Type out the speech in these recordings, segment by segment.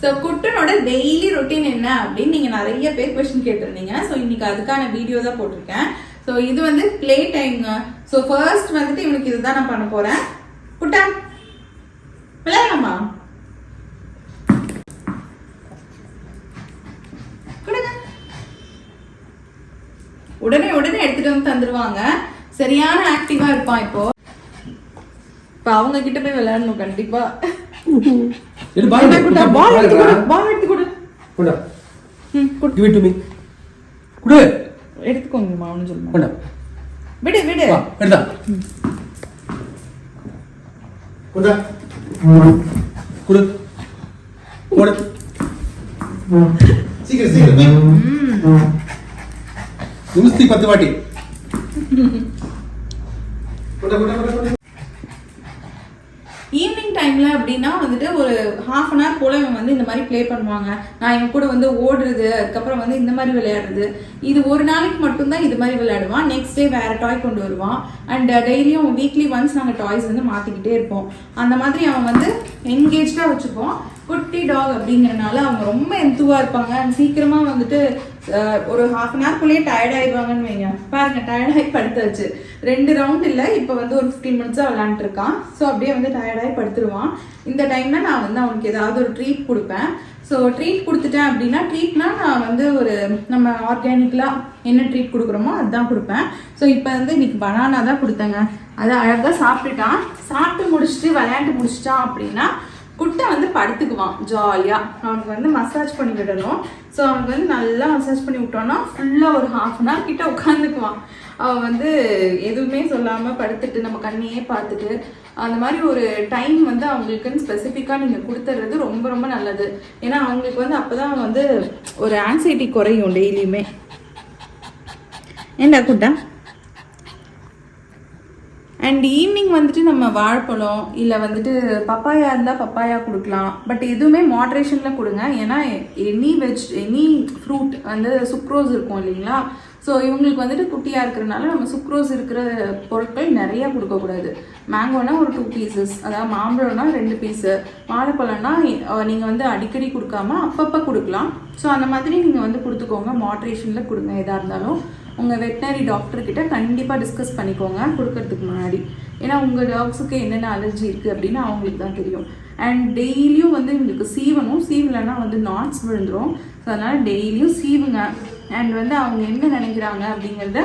So குட்டனோட daily routine என்ன அப்படின்னு நீங்கள் நிறைய பேர் கொஸ்டின் கேட்டிருந்தீங்க. ஸோ இன்னைக்கு அதுக்கான வீடியோ தான் போட்டிருக்கேன். ஸோ இது வந்து ப்ளே டைம்ங்க. ஸோ ஃபர்ஸ்ட் வந்துட்டு இவனுக்கு இதுதான் நான் பண்ண போகிறேன். குட்டா விளையாடலாமா? உடனே உடனே எடுத்துட்டு வந்து தந்துருவாங்க. சரியான ஆக்டிவா இருப்பான். இப்போ அவங்க கிட்ட போய் விளையாடணும் கண்டிப்பா. எடுத்துக்கோங்க மாவுன்னு சொல்லுங்க. விடு விடு நிமிஷத்துக்கு 10 வாட்டி. ஈவினிங் டைம்ல அப்படின்னா வந்துட்டு ஒரு ஹாஃப் அன் ஹவர் போல இவன் வந்து இந்த மாதிரி ப்ளே பண்ணுவாங்க. நான் இவன் கூட வந்து ஓடுறது, அதுக்கப்புறம் வந்து இந்த மாதிரி விளையாடுறது. இது ஒரு நாளைக்கு மட்டும்தான் இது மாதிரி விளையாடுவான். நெக்ஸ்ட் டே வேற டாய் கொண்டு வருவான். அண்ட் டெய்லியும் வீக்லி ஒன்ஸ் நாங்கள் டாய்ஸ் வந்து மாத்திக்கிட்டே இருப்போம். அந்த மாதிரி அவன் வந்து என்கேஜா வச்சுப்போம். குட்டி டாக் அப்படிங்கறனால அவங்க ரொம்ப எந்துவா இருப்பாங்க. சீக்கிரமா வந்துட்டு ஒரு ஹாஃப் அன் ஹவர்க்குள்ளேயே டயர்ட் ஆயிடுவாங்கன்னு வைங்க. பாருங்க, டயர்டாகி படுத்தாச்சு. 2 ரவுண்ட் இல்லை, இப்போ வந்து ஒரு 15 மினிட்ஸா விளையாண்டுட்டு இருக்கான். ஸோ அப்படியே வந்து டயர்டாகி படுத்துருவான். இந்த டைம்ல நான் வந்து அவனுக்கு ஏதாவது ஒரு ட்ரீட் கொடுப்பேன். ஸோ ட்ரீட் கொடுத்துட்டேன் அப்படின்னா, ட்ரீட்னா நான் வந்து ஒரு நம்ம ஆர்கானிக்கலாக என்ன ட்ரீட் கொடுக்குறோமோ அதுதான் கொடுப்பேன். ஸோ இப்போ வந்து இன்னைக்கு பனானா தான் கொடுத்தேங்க. அதை அழகாக சாப்பிட்டுட்டான். சாப்பிட்டு முடிச்சுட்டு விளையாண்டு முடிச்சிட்டான் அப்படின்னா குட்டை வந்து படுத்துக்குவான் ஜாலியாக. அவனுக்கு வந்து மசாஜ் பண்ணி விடணும். ஸோ அவனுக்கு வந்து நல்லா மசாஜ் பண்ணி விட்டோன்னா ஃபுல்லாக ஒரு ஹாஃப் அன் ஹவர் கிட்ட உட்காந்துக்குவான். அவன் வந்து எதுவுமே சொல்லாமல் படுத்துட்டு நம்ம கண்ணையே பார்த்துட்டு அந்த மாதிரி ஒரு டைம் வந்து அவங்களுக்குன்னு ஸ்பெசிஃபிக்காக நீங்கள் கொடுத்துறது ரொம்ப ரொம்ப நல்லது. ஏன்னா அவங்களுக்கு வந்து அப்போ தான் வந்து ஒரு ஆன்சைட்டி குறையும் டெய்லியுமே. ஏண்டா குட்டா? அண்ட் ஈவினிங் வந்துட்டு நம்ம வாழைப்பழம் இல்லை வந்துட்டு பப்பாயா இருந்தால் பப்பாயா கொடுக்கலாம். பட் எதுவுமே மாட்ரேஷனில் கொடுங்க. ஏன்னா எனி ஃப்ரூட் வந்து சுக்ரோஸ் இருக்கும் இல்லைங்களா? ஸோ இவங்களுக்கு வந்துட்டு குட்டியாக இருக்கிறனால நம்ம சுக்ரோஸ் இருக்கிற பொருட்கள் நிறையா கொடுக்கக்கூடாது. மேங்கோனா ஒரு 2 பீசஸ், அதாவது மாம்பழம்னா 2 பீஸு, வாழைப்பழம்னா நீங்கள் வந்து அடிக்கடி கொடுக்காம அப்பப்போ கொடுக்கலாம். ஸோ அந்த மாதிரி நீங்கள் வந்து கொடுத்துக்கோங்க. மாட்ரேஷனில் கொடுங்க எதாக இருந்தாலும். உங்கள் வெட்டினரி டாக்டர்கிட்ட கண்டிப்பாக டிஸ்கஸ் பண்ணிக்கோங்க கொடுக்கறதுக்கு முன்னாடி. ஏன்னா உங்கள் டாக்ஸுக்கு என்னென்ன அலர்ஜி இருக்குது அப்படின்னு அவங்களுக்கு தான் தெரியும். அண்ட் டெய்லியும் வந்து உங்களுக்கு சீவணும். சீவலைன்னா வந்து நாட்ஸ் விழுந்துடும். ஸோ அதனால் டெய்லியும் சீவுங்க. அண்ட் வந்து அவங்க என்ன நினைக்கிறாங்க அப்படிங்கிறத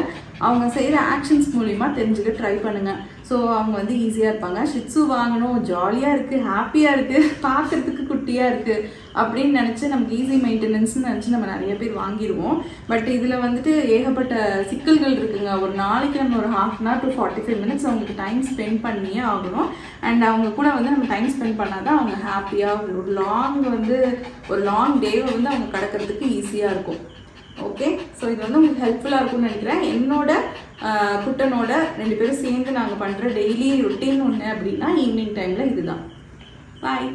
அவங்க செய்கிற ஆக்ஷன்ஸ் மூலிமா தெரிஞ்சுக்க ட்ரை பண்ணுங்கள். ஸோ அவங்க வந்து ஈஸியாக இருப்பாங்க. ஷிட்ஸு வாங்கணும், ஜாலியாக இருக்குது, ஹாப்பியாக இருக்குது, பார்க்குறதுக்கு குட்டியாக இருக்குது அப்படின்னு நினச்சி நமக்கு ஈஸி மெயின்டெனன்ஸ்னு நினச்சி நம்ம நிறைய பேர் வாங்கிடுவோம். பட் இதில் வந்துட்டு ஏகப்பட்ட சிக்கல்கள் இருக்குங்க. ஒரு நாளைக்கு நம்ம ஒரு half an hour to 45 minutes அவங்களுக்கு டைம் ஸ்பெண்ட் பண்ணியே ஆகணும். அண்ட் அவங்க கூட வந்து நம்ம டைம் ஸ்பெண்ட் பண்ணால் தான் அவங்க ஹாப்பியாக ஒரு லாங் டேவை வந்து அவங்க கடக்கிறதுக்கு ஈஸியாக இருக்கும். ஓகே, ஸோ இது வந்து உங்களுக்கு ஹெல்ப்ஃபுல்லாக இருக்கும்னு நினைக்கிறேன். என்னோட குட்டனோட 2 பேரும் சேர்ந்து நாங்கள் பண்ணுற டெய்லி ரொட்டீன் ஒன்று அப்படின்னா ஈவினிங் டைமில் இதுதான். பாய்.